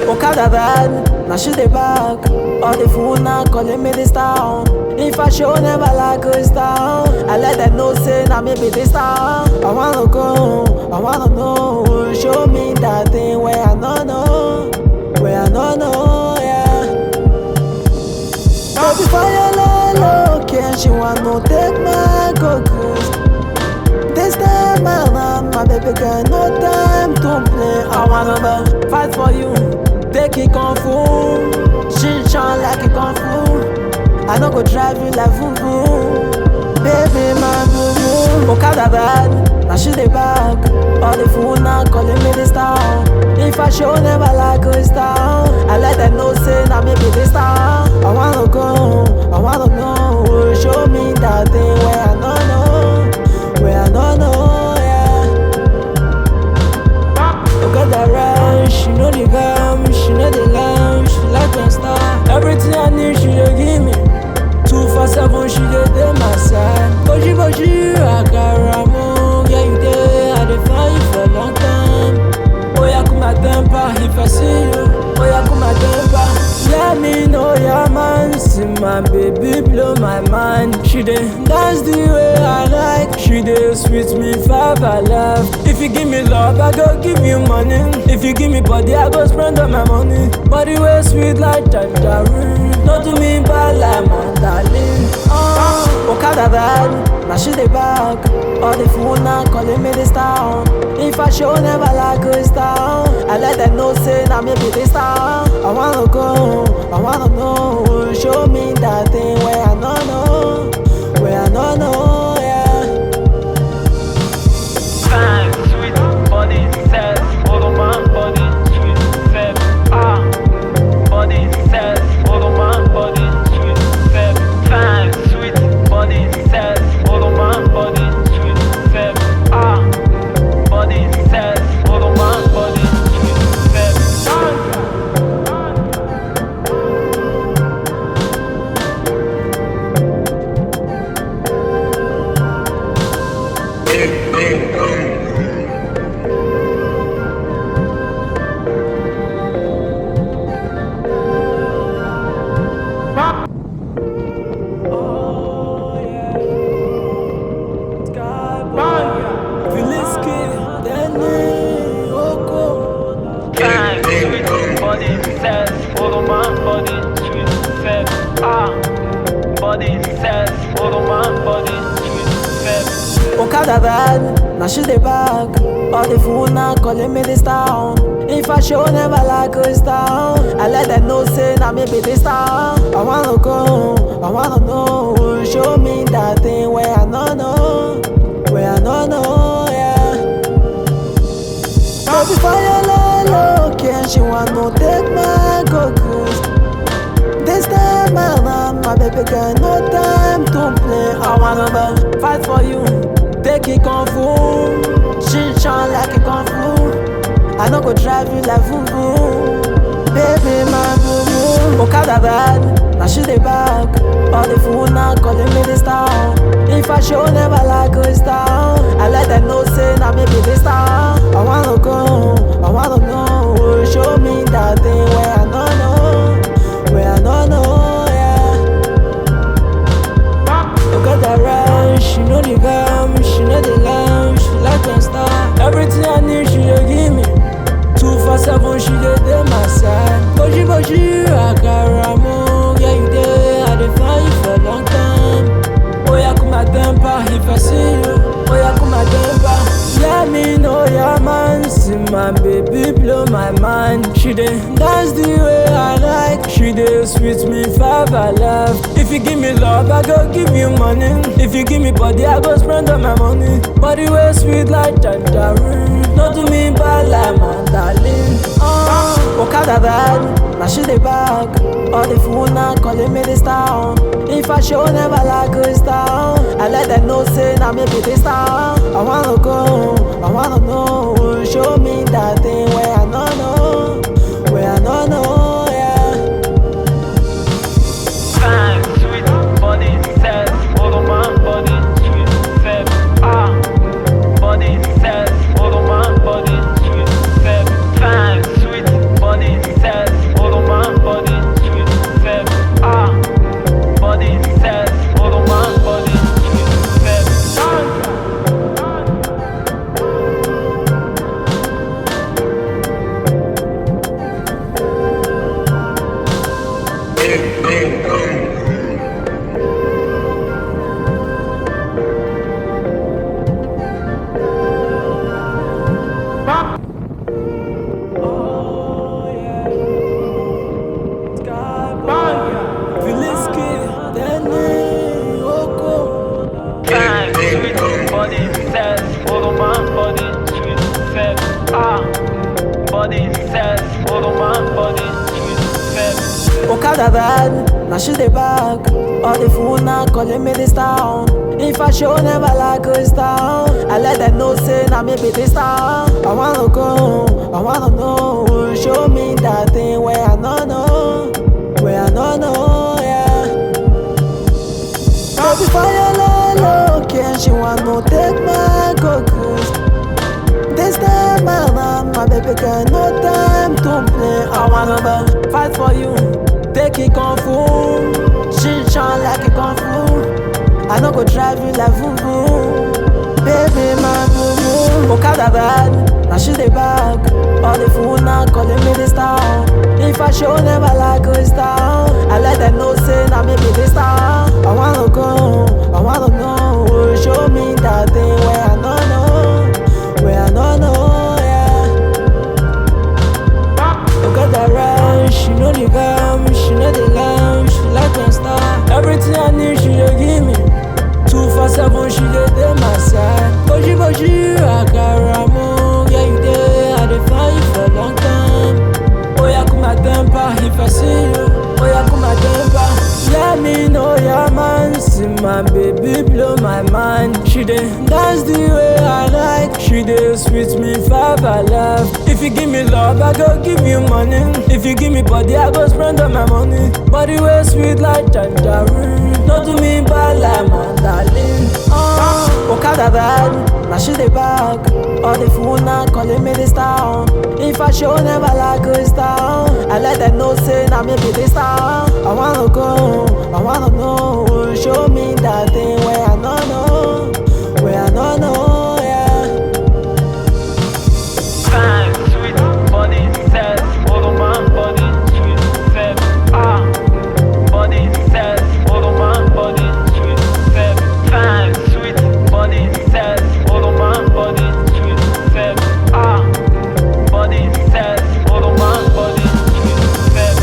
Okada bad, now she dey back. All the fool now calling me this town. If I show never like a star, I let them know say now maybe this star. I wanna go, I wanna know. Show me that thing where I don't know, where I don't know, yeah. Baby fire low, can she want to take my cocoa? This time around, my baby girl, no time to play. I wanna fight for you, take it kung fu. She shine like a kung fu. I no go drive you like fufu. Baby, my boo-boo. Okada bad, now she dey back. All the fool now calling me this town. If I show never like a star, I let them know say now maybe this star. I wanna go, I wanna know. Show me that thing where I don't know, where I don't know, yeah. Okada ride, she know the gam, she know the lamb, she like a star. Everything I need, she dey give me. 247, she dey my side. Boji, Akaramo, yeah you dey. I dey find you for a long time. Oh yeah, come my temper, if I see you. Oh yeah, come my temper. Let me know your man. See my baby blow my mind. She dey dance the way I like. She dey sweet me five I love. If you give me love, I go give you money. If you give me body, I go spend all my money. Body way sweet like tangerine. Not to me bad like my darling. Okada bad, now she dey back. All the fool now calling me this town. If I show never like a star, I let them know say now maybe this star. I wanna go, I wanna know. Show me that thing where I don't know, where I don't know, yeah. Fine, sweet body says, follow my body, sweet step. Body says, follow my body, sweet step. Fine, sweet body says, follow my body, sweet step. Body says, follow my body, sweet step. Fine, sweet body says, follow my body, sweet step. Body says, follow my body, sweet step. Okada bad, now she dey back. All the fool now calling me this town. If I show never like a star, I let them know say now maybe this star. I wanna go, I wanna know. Show me that thing where I don't know, where I don't know, yeah. Baby fire low, can she want to take my cocoa? This time around, my baby girl, no time to play. I wanna fight for you, take it kung fu. She shine like a kung fu. I no go drive you like fufu. Baby, my boo-boo. Okada bad, now she dey back. All the fool now calling me this town. If I show never like a star, I let them know say now maybe this star. I wanna go, I wanna know. Show me that thing where I don't know, where I don't know, yeah. Okada ride, she know the gam, she know the lamb, she like a star. Everything I need, she dey give me. 247, she dey my side. Boji, Akaramo, yeah you dey. I dey find you for a long time. Oh yeah, come my temper, if I see you. Oh yeah, come my temper. Let me know your man. See my baby blow my mind. She dey dance the way I like. She dey sweet me five I love. If you give me love, I go give you money. If you give me body, I go spend all my money. Body way sweet like tangerine. Not to me bad like my darling. Okada Okada bad, now she the back. All the fool now calling me the star. If I show never like a star, I let them know say now me be the star. I wanna go, I wanna know. Show me that thing where I don't know, where I don't know, yeah. Fine, sweet body says, follow my body, sweet step. Body says, follow my body, sweet step. Fine, sweet body says, follow my body, sweet step. Body says, follow my body, sweet step. Fine, sweet body says, follow my body, sweet step. Body says, follow my body, sweet step. Okada bad, now she the back. All the fool now calling me the star. If I show never like a star, I let them know say now me be the star. I wanna go, I wanna know. Show me that thing where I don't know, where I don't know, yeah. Baby fire low, can she want no take my cockroach? This time around, my baby got no time to play. I wanna fight for you, take it kung fu. She shine like a kung fu. I no go drive you like voodoo. Baby, my boo-boo. Okada bad, now she the back. All the fool now calling me the star. If I show never like a star, I let them know say now me be the star. I wanna go, I wanna know. Show me that thing where I don't know, where I don't know, yeah. Okada ride, she know the vibe, she know the lamb, she like my star. Everything I need, she dey give me. 247, she dey my side. Boji, Akaramo, yeah you dey. I dey find you for a long time. Oh yeah, come my temper if I see you. Oh yeah, come my temper. Let me know your man. See my baby blow my mind. She dey dance the way I like. She dey sweet me five alive. If you give me love, I go give you money. If you give me body, I go spend all my money. Body way sweet like tangerine. No do me bad like my darling. Okada bad, now she the back. All the fool now calling me the star. If I show never like a star, I let them know say now me be the star. I wanna go, I wanna know. Show me that thing where I don't know, where I don't know, yeah. Fine, sweet body says, follow my body, sweet step. Body says, follow my body, sweet step. Fine, sweet body says, follow my body, sweet step. Body says, follow my body, sweet step.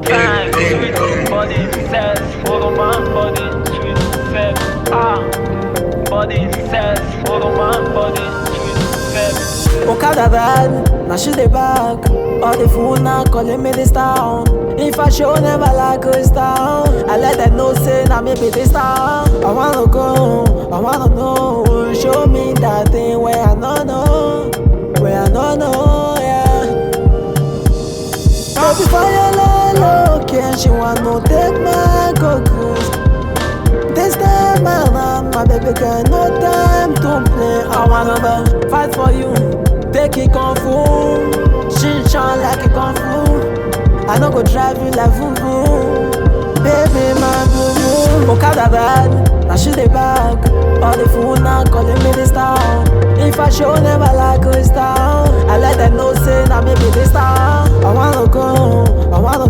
Fine, sweet body says, follow my body, sweet step. Body says, follow my body, sweet step. Okada bad, now she the back. All the fool now calling me the star. If I show never like a star, I let them know say now me be the star. I wanna go, I wanna know. Show me that thing where I don't know, where I don't know, yeah. Baby fire low, can she want no take my cockroach? This time around, my baby got no time to play. I wanna fight for you, take it kung fu. She shine like a kung fu. I no go drive you like voodoo. Baby, my boo-boo. Okada bad, now she the back. All the fool now calling me the star. If I show never like a star, I let them know say now me be the star. I wanna go, I wanna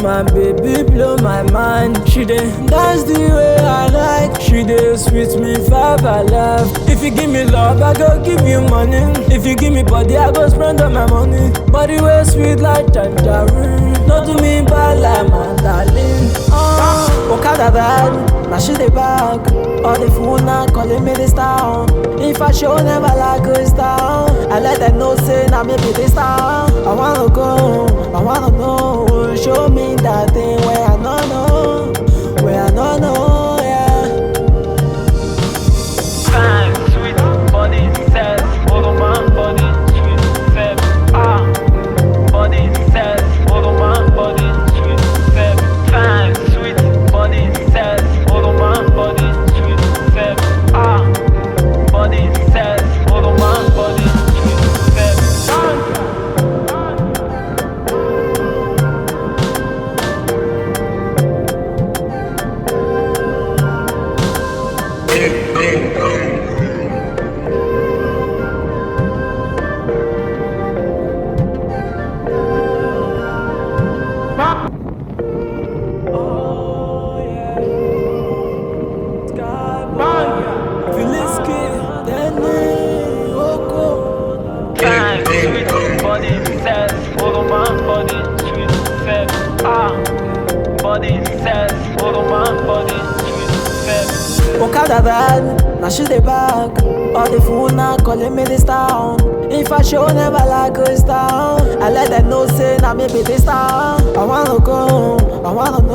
My baby blow my mind. She dey dance the way I like. She dey sweet me five alive. If you give me love, I go give you money. If you give me body, I go spend all my money. Body way sweet like tangerine. No do me bad like my darling. Okada bad, now she dey back. All the phone now calling me this town. If I show never like a star, I let them know say now me be this town. I wanna go, I wanna know. Show me that thing where I don't know, where I don't know, yeah. Fine, sweet body says, follow my body, sweet step. Body says, follow my body, sweet step. Fine, sweet body says, follow my body, sweet step. Body says, follow my body, sweet step. Oh yeah, Sky Filiski, Danny, Oko. Fine, sweet body says, follow my body, sweet step. Body says, follow my body, sweet step. Okada bad, now she dey back. All the phone now calling me this town. If I show never like a star, I let them know say now me be this town. I wanna go, I wanna know.